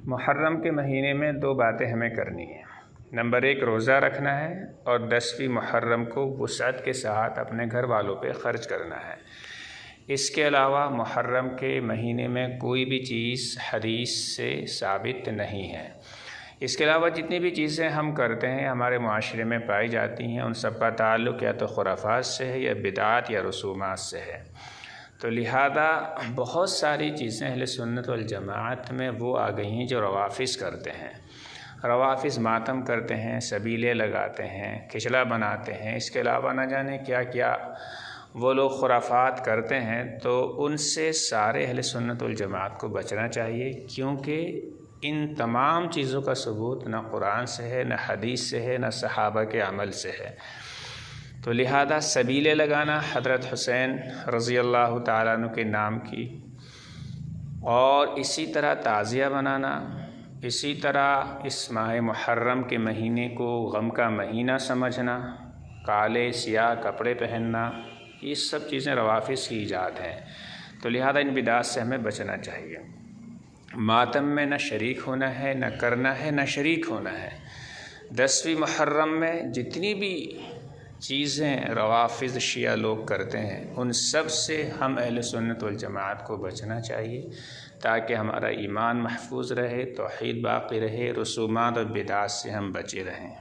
محرم کے مہینے میں 2 باتیں ہمیں کرنی ہیں۔ نمبر 1 روزہ رکھنا ہے اور 10ویں محرم کو وسعت کے ساتھ اپنے گھر والوں پہ خرچ کرنا ہے۔ اس کے علاوہ محرم کے مہینے میں کوئی بھی چیز حدیث سے ثابت نہیں ہے۔ اس کے علاوہ جتنی بھی چیزیں ہم کرتے ہیں ہمارے معاشرے میں پائی جاتی ہیں، ان سب کا تعلق یا تو خرافات سے ہے یا بدعات یا رسومات سے ہے۔ تو لہذا بہت ساری چیزیں اہل سنت والجماعت میں وہ آ گئی ہیں جو روافظ کرتے ہیں۔ روافظ ماتم کرتے ہیں، سبیلے لگاتے ہیں، کھچڑا بناتے ہیں، اس کے علاوہ نہ جانے کیا کیا وہ لوگ خرافات کرتے ہیں۔ تو ان سے سارے اہل سنت والجماعت کو بچنا چاہیے، کیونکہ ان تمام چیزوں کا ثبوت نہ قرآن سے ہے، نہ حدیث سے ہے، نہ صحابہ کے عمل سے ہے۔ تو لہذا سبیلے لگانا حضرت حسین رضی اللہ تعالیٰ عنہ کے نام کی، اور اسی طرح تعزیہ بنانا، اسی طرح اس ماہ محرم کے مہینے کو غم کا مہینہ سمجھنا، کالے سیاہ کپڑے پہننا، یہ سب چیزیں روافظ کی ایجاد ہیں۔ تو لہذا ان بدعات سے ہمیں بچنا چاہیے۔ ماتم میں نہ شریک ہونا ہے، نہ کرنا ہے، نہ شریک ہونا ہے۔ 10ویں محرم میں جتنی بھی چیزیں روافظ شیعہ لوگ کرتے ہیں ان سب سے ہم اہل سنت والجماعت کو بچنا چاہیے، تاکہ ہمارا ایمان محفوظ رہے، توحید باقی رہے، رسومات اور بدعات سے ہم بچے رہیں۔